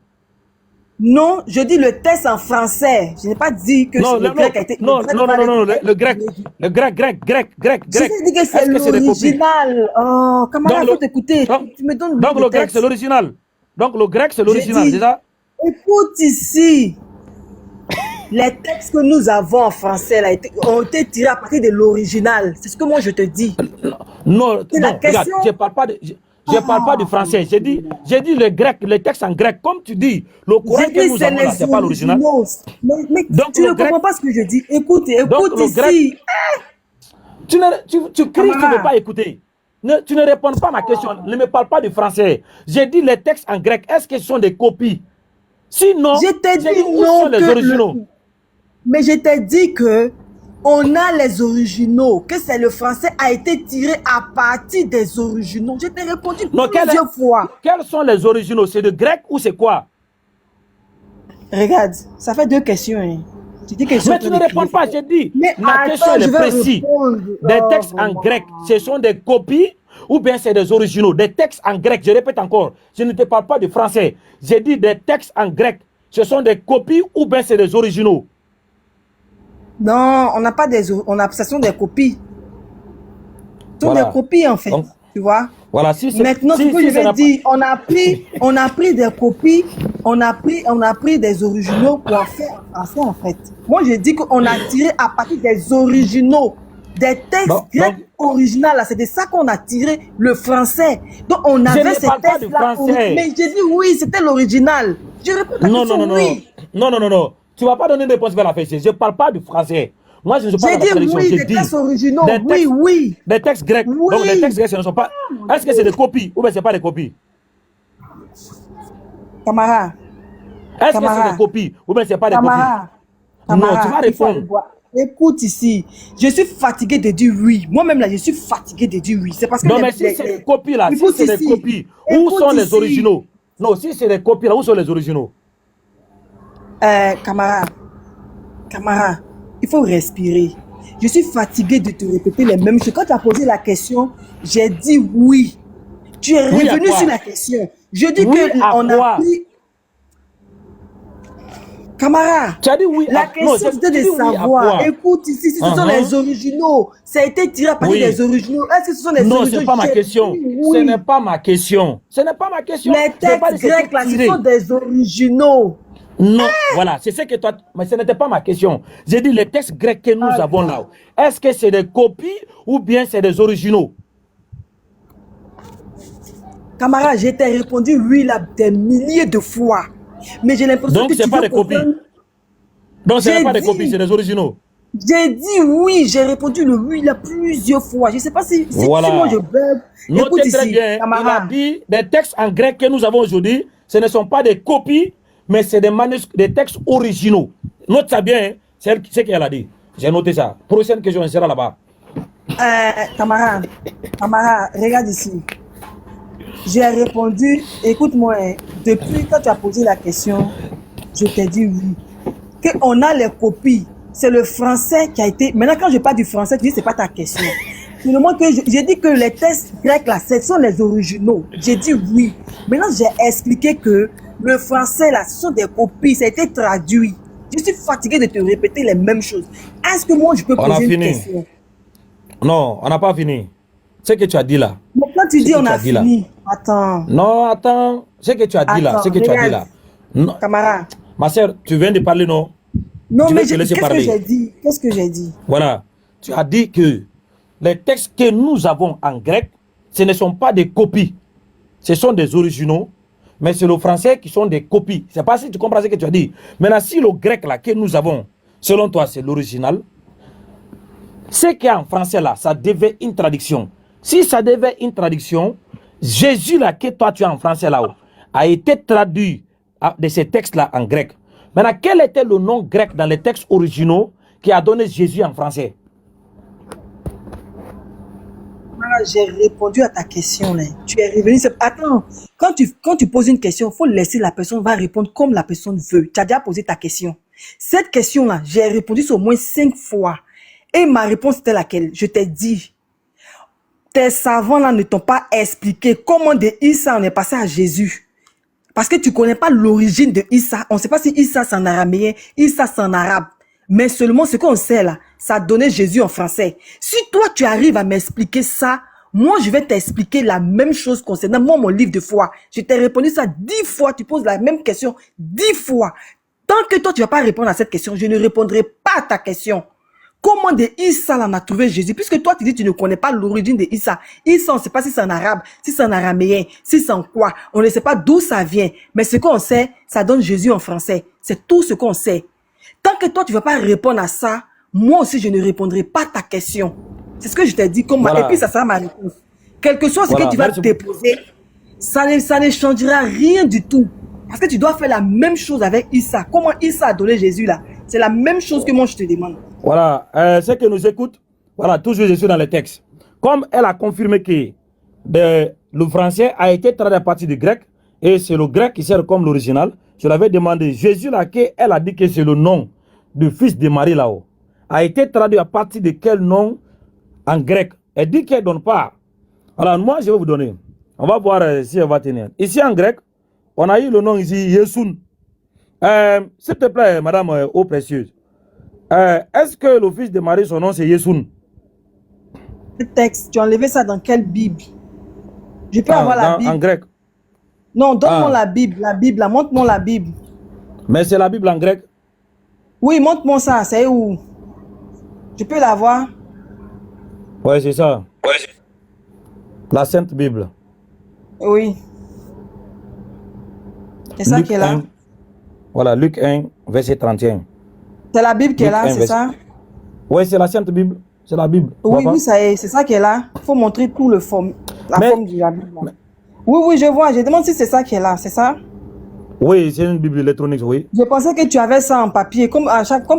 Non, je dis le texte en français. Je n'ai pas dit que le grec a été... Non, le grec. Le grec. Je dis que c'est l'original. Oh, camarade, il faut t'écouter. Tu me donnes donc le grec, c'est l'original. Donc le grec, c'est l'original, c'est ça? Écoute ici. Les textes que nous avons en français là, ont été tirés à partir de l'original. C'est ce que moi je te dis. Non, regarde, je ne parle pas du français. J'ai dit le grec, les textes en grec. Comme tu dis, le Coran que nous avons là, ce n'est pas l'original. Mais donc, tu ne comprends pas ce que je dis. Écoute ici. Grec, tu cries, tu ne veux pas écouter. Tu ne réponds pas à ma question. Ne me parle pas du français. J'ai dit les textes en grec. Est-ce que ce sont des copies? Sinon, je t'ai dit où sont les originaux? Mais je t'ai dit que on a les originaux, que c'est le français a été tiré à partir des originaux. Je t'ai répondu plusieurs fois. Quels sont les originaux? C'est de grec ou c'est quoi? Regarde, ça fait 2 questions. Hein. Tu dis que mais tu ne réponds pas, j'ai dit. Mais ma question est précise. Des textes en grec, ce sont des copies ou bien c'est des originaux? Des textes en grec, je répète encore, je ne te parle pas de français. J'ai dit des textes en grec, ce sont des copies ou bien c'est des originaux? Non, on n'a pas ce sont des copies. Ce sont des copies en fait, donc, tu vois. Voilà, maintenant, ce que je vais dire, on a pris des copies, on a pris des originaux pour en faire en fait. Moi, je dis qu'on a tiré à partir des originaux, des textes grecs originaux. C'est de ça qu'on a tiré le français. Donc, on avait ces textes-là. Mais j'ai dit oui, c'était l'original. Je réponds à la question, oui. Non. Tu ne vas pas donner une réponse vers la fessée. Je ne parle pas du français. Moi, je ne suis pas dans la traduction. J'ai dit oui, des textes originaux. Oui. Des textes grecs. Oui. Donc, les textes grecs, ce ne sont pas... Est-ce que c'est des copies ou bien ce n'est pas des copies? Camarade. Est-ce que c'est des copies ou bien ce n'est pas des copies? Non, tu vas répondre. écoute ici. Je suis fatigué de dire oui. Moi-même, là, je suis fatigué de dire oui. C'est parce que... Non, mais si c'est des copies, là, si Écoute c'est des ici. copies, où Écoute sont les ici. originaux? Non, si c'est des copies, là, où sont les originaux? Camarade, il faut respirer. Je suis fatigué de te répéter les mêmes choses. Quand tu as posé la question, j'ai dit oui. Tu es Oui à revenu quoi? sur la question. Je dis Oui que à on quoi? a pris... Camarade, Tu as dit oui la à... Non, question c'était tu de dis oui à savoir. quoi? Écoute ici, si ce sont les originaux, ça a été tiré à partir Oui. des originaux. Est-ce que ce sont les Non, ce originaux? n'est pas ma J'ai question. dit Ce n'est oui. pas ma question. Ce n'est pas ma question. Les J'ai pas textes dit que c'était grecs là, ce tiré. sont des originaux. Non, voilà, c'est ce que toi... Mais ce n'était pas ma question. J'ai dit les textes grecs que nous avons là. Est-ce que c'est des copies ou bien c'est des originaux? Camarade, j'ai t'ai répondu oui là des milliers de fois. Mais j'ai l'impression Donc, que c'est tu pas veux des copies. comprendre. Donc, ce n'est J'ai pas des copies, c'est dit, des originaux. j'ai dit oui, j'ai répondu le oui là plusieurs fois. Je ne sais pas si Voilà. moi je bug. Écoute Notez très ici, bien, il a camarade. dit des textes en grec que nous avons aujourd'hui, ce ne sont pas des copies, mais c'est des textes originaux. Note ça bien, hein, c'est ce qu'elle a dit. J'ai noté ça. Prochaine question, on sera là-bas. Camarade, regarde ici. J'ai répondu, écoute-moi, hein, depuis quand tu as posé la question, je t'ai dit oui. Qu'on a les copies, c'est le français qui a été... Maintenant, quand je parle du français, tu dis, c'est pas ta question. Tu me montres que j'ai dit que les textes grecs, là, ce sont les originaux. J'ai dit oui. Maintenant, j'ai expliqué que le français, là, ce sont des copies, ça a été traduit. Je suis fatigué de te répéter les mêmes choses. Est-ce que moi, je peux poser une question? Non, on n'a pas fini. Ce que tu as dit là. Mais quand tu dis on a fini, attends. Non, attends. Ce que tu as dit là, ce que tu as dit là. Non. Camarade. Ma soeur, tu viens de parler, non? Non, mais qu'est-ce que j'ai dit? Qu'est-ce que j'ai dit? Voilà. Tu as dit que les textes que nous avons en grec, ce ne sont pas des copies. Ce sont des originaux, mais c'est le français qui sont des copies. Je ne sais pas si tu comprends ce que tu as dit. Maintenant, si le grec là que nous avons, selon toi, c'est l'original, ce qui est en français là, ça devait une traduction. Si ça devait une traduction, Jésus là que toi tu as en français là, a été traduit de ces textes là en grec. Maintenant, quel était le nom grec dans les textes originaux qui a donné Jésus en français? J'ai répondu à ta question. Là. Tu es revenu. Attends, quand tu poses une question, il faut laisser la personne va répondre comme la personne veut. Tu as déjà posé ta question. Cette question-là, j'ai répondu au moins 5 fois. Et ma réponse était laquelle? Je t'ai dit, tes savants là ne t'ont pas expliqué comment de Issa on est passé à Jésus. Parce que tu ne connais pas l'origine de Issa. On ne sait pas si Issa c'est en araméen, Issa c'est en arabe. Mais seulement ce qu'on sait là, ça a donné Jésus en français. Si toi tu arrives à m'expliquer ça, moi je vais t'expliquer la même chose concernant moi, mon livre de foi. Je t'ai répondu ça 10 fois, tu poses la même question 10 fois. Tant que toi tu ne vas pas répondre à cette question, je ne répondrai pas à ta question. Comment de Issa on a trouvé Jésus? Puisque toi tu dis que tu ne connais pas l'origine de Issa. Issa on ne sait pas si c'est en arabe, si c'est en araméen, si c'est en quoi. On ne sait pas d'où ça vient. Mais ce qu'on sait, ça donne Jésus en français. C'est tout ce qu'on sait. Tant que toi tu ne vas pas répondre à ça, moi aussi je ne répondrai pas à ta question. C'est ce que je t'ai dit. Voilà. Et puis ça sera ma réponse. Quel que soit ce que tu vas déposer, ça ne changera rien du tout. Parce que tu dois faire la même chose avec Issa. Comment Issa a donné Jésus là? C'est la même chose que moi je te demande. Voilà, ceux qui nous écoutent, voilà, toujours je suis dans les textes. Comme elle a confirmé que le français a été traduit à partir du grec, et c'est le grec qui sert comme l'original, je l'avais demandé, Jésus là, elle a dit que c'est le nom du fils de Marie là-haut, a été traduit à partir de quel nom en grec? Elle dit qu'elle ne donne pas. Alors moi, je vais vous donner. On va voir si elle va tenir. Ici en grec, on a eu le nom ici, Yesun. S'il te plaît, madame ô précieuse. Est-ce que le fils de Marie, son nom c'est Yesun? Le texte, tu as enlevé ça dans quelle Bible? Je peux avoir la Bible? En grec. Non, donne-moi la Bible, montre-moi la Bible. Mais c'est la Bible en grec? Oui, montre-moi ça, c'est où? Je peux la voir? Oui, c'est ça. Ouais. La Sainte Bible. Oui. C'est ça qui est là? Voilà, Luc 1, verset 31. C'est la Bible qui est là, c'est ça? Oui, c'est la Sainte Bible. C'est la Bible. Oui, oui, ça est, c'est ça qui est là. Il faut montrer tout forme de la Bible. Oui, oui, je vois. Je demande si c'est ça qui est là, c'est ça? Oui, c'est une Bible électronique, oui. Je pensais que tu avais ça en papier. Comme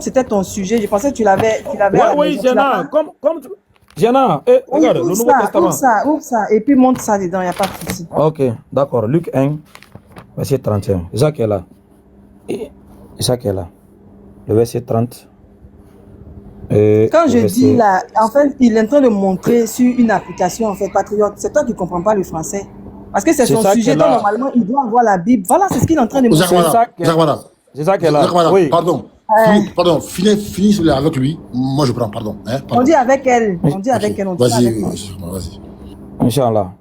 c'était ton sujet, je pensais que tu l'avais à la Oui, maison. j'en ai. J'en ai. Oui, Regarde, le Nouveau Testament. ouvre ça. Et puis monte ça dedans, il n'y a pas de souci. Ok, d'accord. Luc 1, verset 31. C'est ça qui est là. C'est ça qui est là. Le verset 30. Quand je dis là, en fait, il est en train de montrer sur une application, en fait, Patriote. C'est toi qui ne comprends pas le français. Parce que c'est son sujet, donc normalement, il doit avoir la Bible. Voilà, c'est ce qu'il est en train de montrer. C'est ça qui est là. Oui. Pardon. Pardon, finis avec lui. Moi, je prends, pardon. On dit avec elle. On dit avec elle. Vas-y. Inch'Allah.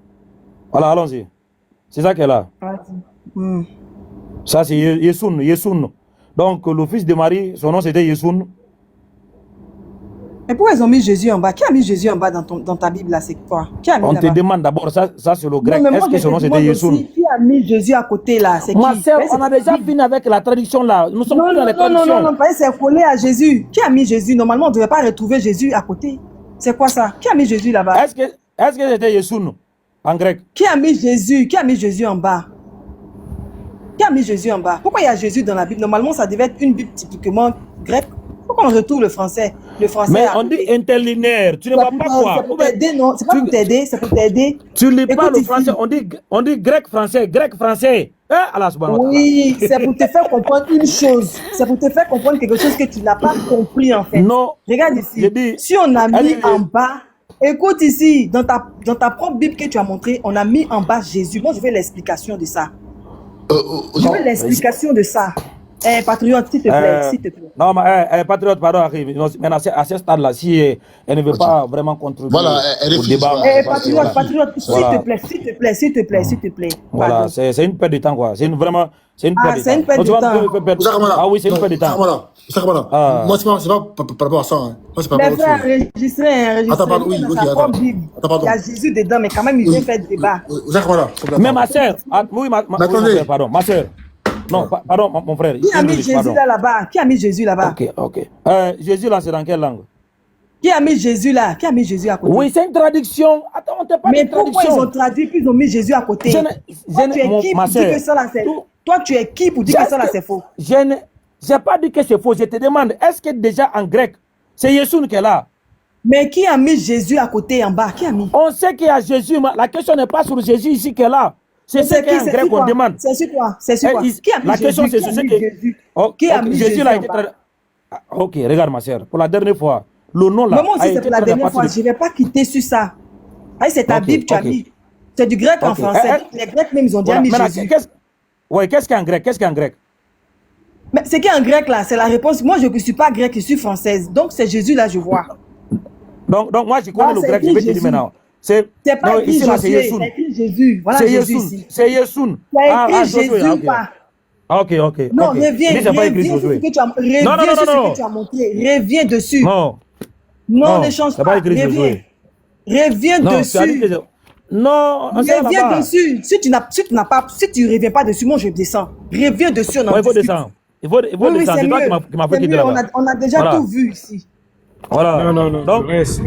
Voilà, allons-y. C'est ça qui est là. Ça, c'est Yesoun. Donc, le fils de Marie, son nom, c'était Yesoun. Et pourquoi ils ont mis Jésus en bas? Qui a mis Jésus en bas dans ta Bible là? C'est quoi? Qui a mis On te demande d'abord, ça c'est le grec. Est-ce que son nom c'était Yesoun? Qui a mis Jésus à côté là? C'est qui? Ma soeur, on a déjà fini avec la traduction là. Nous sommes plus dans les traductions. Non, c'est collé à Jésus. Qui a mis Jésus? Normalement, on ne devait pas retrouver Jésus à côté. C'est quoi ça? Qui a mis Jésus là-bas? Est-ce que c'était Yesoun en grec? Qui a mis Jésus? Qui a mis Jésus en bas? Qui a mis Jésus en bas? Pourquoi il y a Jésus dans la Bible? Normalement, ça devait être une Bible typiquement grecque. Pourquoi on retrouve le français? Mais on dit interlinéaire. Tu ne vois pas quoi? C'est pour t'aider, non? C'est pas pour t'aider, c'est pour t'aider. Tu lis pas le français. On dit grec-français. Allah subhanahu wa ta'ala. Oui, c'est pour te faire comprendre une chose. C'est pour te faire comprendre quelque chose que tu n'as pas compris en fait. Non. Regarde ici. Si on a mis en bas, écoute ici, dans ta propre Bible que tu as montré, on a mis en bas Jésus. Moi, je veux l'explication de ça. Je veux l'explication de ça. Patriote, s'il te plaît, Non, mais Patriote, pardon, arrive. Maintenant, à ce stade-là, si elle ne veut pas vraiment contribuer au débat. Patriote, s'il te plaît. Voilà, c'est une perte de temps, quoi. C'est une perte de temps. Ah oui, c'est une perte de temps. Moi, c'est pas par rapport à ça. Moi, c'est par Mais rapport à frère, enregistré. Attends, pardon, oui, attends. Il y a Jésus dedans, mais quand même, il vient faire le débat. Mais ma soeur, oui, pardon, ma soeur. Non, pardon, mon frère. Qui a mis Jésus là-bas? Qui a mis Jésus là-bas? Ok. Jésus là, c'est dans quelle langue? Qui a mis Jésus là? Qui a mis Jésus à côté? Oui, c'est une traduction. Attends, on t'a pas mais pourquoi ils ont traduit puis ils ont mis Jésus à côté? Toi, tu es qui pour dire que ça là c'est faux? Toi, tu es qui pour dire que ça là c'est faux? Je n'ai pas dit que c'est faux. Je te demande, est-ce que déjà en grec, c'est Yesoun qui est là? Mais qui a mis Jésus à côté en bas? Qui a mis? On sait qu'il y a Jésus, mais la question n'est pas sur Jésus ici qui est là. C'est ce qu'en grec on demande. C'est sur quoi? Qui a mis la question c'est sur ce que qui a mis Jésus a été traduit. Ok, regarde ma soeur, pour la dernière fois, le nom là. Mais moi aussi c'est pour la dernière fois, je ne vais pas quitter sur ça. C'est ta Bible, tu as mis. C'est du grec en français. Les Grecs même ils ont déjà mis Jésus. Qu'est-ce qu'il y a en grec? Qu'est-ce qu'il y a en grec? Mais c'est qui en grec là? C'est la réponse. Moi je ne suis pas grec, je suis française. Donc c'est Jésus là, je vois. Donc moi je connais le grec, je vais te dire maintenant. C'est pas écrit Jésus, c'est écrit Jésus. Voilà Jésus ici. C'est Yesoun. C'est écrit Jésus ou pas? Ok. Non, reviens sur ce que tu as montré. Reviens dessus. Non, ne change pas. Reviens dessus. Non, reviens dessus. Si tu ne reviens pas dessus, moi je descends. Reviens dessus. Il faut descendre. Il faut descendre. C'est toi qui m'as fait quitter là-bas. On a déjà tout vu ici. Voilà. Non, reste.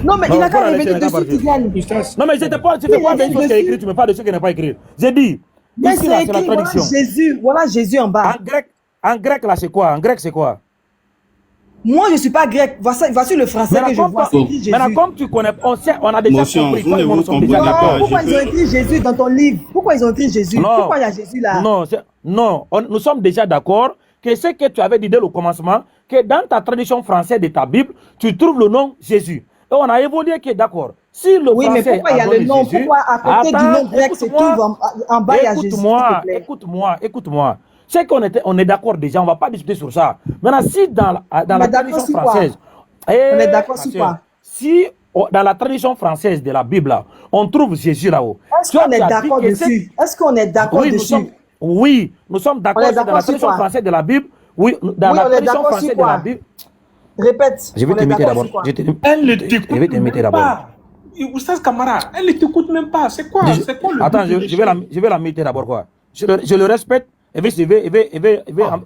Non, mais il n'a qu'à revenir dessus, Tidiane. Non, mais c'était pas des choses qui est écrit, tu me parles de ce qui n'est pas écrit. J'ai dit, ici là, c'est la traduction. Voilà Jésus en bas. En grec là, c'est quoi? En grec, c'est quoi? Moi, je ne suis pas grec. Voici le français que je vois. Maintenant, comme tu connais, on a déjà compris. Pourquoi ils ont écrit Jésus dans ton livre? Pourquoi ils ont écrit Jésus? Pourquoi il y a Jésus là? Non, nous sommes déjà d'accord que ce que tu avais dit dès le commencement, que dans ta tradition française de ta Bible, tu trouves le nom Jésus. Et on a évolué que d'accord. Si le français mais pourquoi il y a le nom? Pourquoi à côté du nom grec se trouve en bas, il y a Jésus? Écoute-moi. C'est qu'on est d'accord déjà, on ne va pas discuter sur ça. Maintenant, si dans la tradition française... On est d'accord sur quoi? Si dans la tradition française de la Bible, là, on trouve Jésus là-haut. Est-ce qu'on est d'accord dessus? Est-ce qu'on est d'accord dessus? Oui, nous sommes d'accord dans la tradition française de la Bible. Oui, dans la tradition française de la Bible. Répète. Je vais t'imiter d'abord. Elle ne t'écoute même pas. Oustaz Kamara, elle ne t'écoute même pas. C'est quoi le Attends, je vais la imiter d'abord quoi. Je le respecte. Et je vais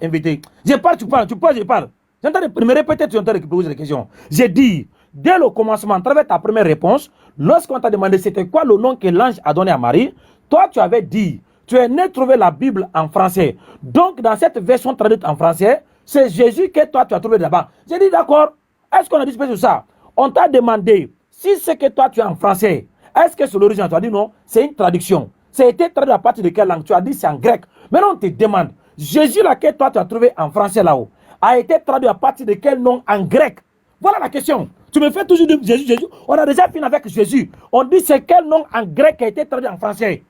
inviter. Je parle, tu parles, je parle. J'entends me répéter, tu entends poser des questions. J'ai dit, dès le commencement, à travers ta première réponse, lorsqu'on t'a demandé c'était quoi le nom que l'ange a donné à Marie, toi tu avais dit, tu es né trouver la Bible en français. Donc, dans cette version traduite en français, c'est Jésus que toi, tu as trouvé là-bas. J'ai dit, d'accord, est-ce qu'on a discuté sur ça? On t'a demandé, si c'est que toi, tu es en français, est-ce que c'est l'origine? Tu as dit non, c'est une traduction. Ça a été traduit à partir de quelle langue? Tu as dit c'est en grec. Maintenant, on te demande, Jésus, là, que toi, tu as trouvé en français là-haut, a été traduit à partir de quel nom en grec? Voilà la question. Tu me fais toujours dire Jésus, Jésus. On a déjà fini avec Jésus. On dit c'est quel nom en grec qui a été traduit en français?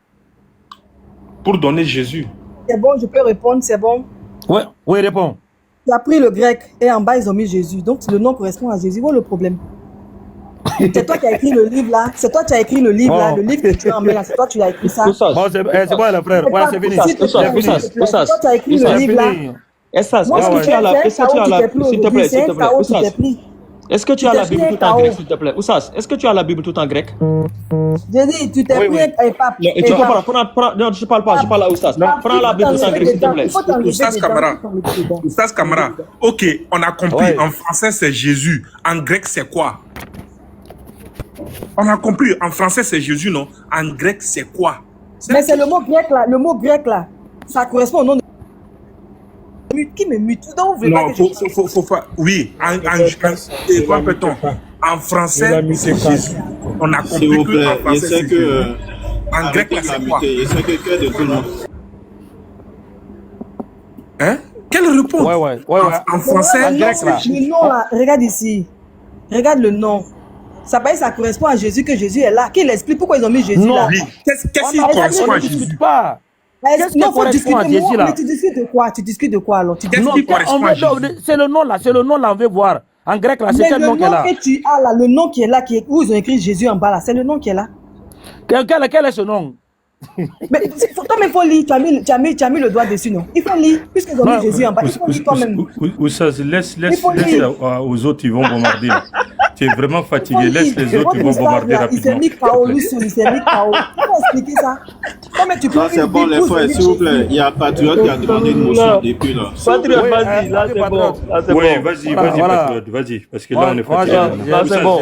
Pour donner Jésus. C'est bon, je peux répondre, c'est bon. Oui, oui, réponds. Tu as pris le grec et en bas, ils ont mis Jésus. Donc, le nom correspond à Jésus. Voilà le problème. C'est toi qui as écrit le livre là. C'est toi qui as écrit le livre là. Le livre que tu as en main là. C'est toi qui as écrit ça. Bon, c'est bon, le frère. Voilà, c'est fini. C'est toi qui as écrit le livre là. Est-ce que tu as la Bible, s'il te plaît, s'il te plaît. Est-ce que tu as la Bible tout en grec, s'il te plaît? Oussas, est-ce que tu as la Bible tout en grec? J'ai dit, tu t'es pris un pape. Non, je parle pas, je parle à Oussas. Prends la Bible tout en grec, s'il te plaît. Oustaz Camara. Ok, on a compris. Ouais. En français, c'est Jésus. En grec, c'est quoi? On a compris. En français, c'est Jésus, non? En grec, c'est quoi? Mais c'est le mot grec là. Le mot grec là. Ça correspond au nom de. Qui me mute? Donc, vous voulez pas Non, que je... faut pas. Oui, en français, c'est Jésus. On a S'il compris vous que plaît, en français, je sais c'est que Jésus. En grec, là, c'est quoi? je sais que cœur de tout le monde. Hein? Quelle réponse? Ouais. En français, En grec, là. Le nom là, regarde ici. Regarde le nom. Ça paraît, ça correspond à Jésus, que Jésus est là. Qu'il explique pourquoi ils ont mis Jésus Non. là. oui. Qu'est-ce qui On correspond à ne Jésus? discute pas. Qu'est-ce qui Non, faut correspond à discuter. Jésus là? Mais tu discutes de quoi? Tu discutes de quoi alors? Qu'est-ce Non, qui correspond à Jésus? c'est le nom là, on veut voir. En grec là, c'est Mais quel le nom qui est nom là? que tu as là, le nom qui est là, où ils ont écrit Jésus en bas là, c'est le nom qui est là. Quel est ce nom? Mais il faut lire. Tu as mis le doigt dessus, non? Il faut lire, puisqu'ils ont mis Jésus en bas. Il faut lire quand même. Oussaz, laisse faut lire. aux autres, ils vont bombarder. Tu es vraiment Il faut fatigué. Laisse lire. les autres, ils vont bombarder Il s'est rapidement. mis KO, lui, il s'est mis KO. Comment expliquer ça? Comment tu peux Non, c'est bon, les frères, s'il vous plaît. Il y a Patriote qui a demandé une motion depuis là. Patriote, Oui, vas-y, là c'est bon. Là c'est Oui, bon. vas-y, Voilà. Patriote, vas-y. Parce que là, on est Moi, fatigué. là, c'est bon.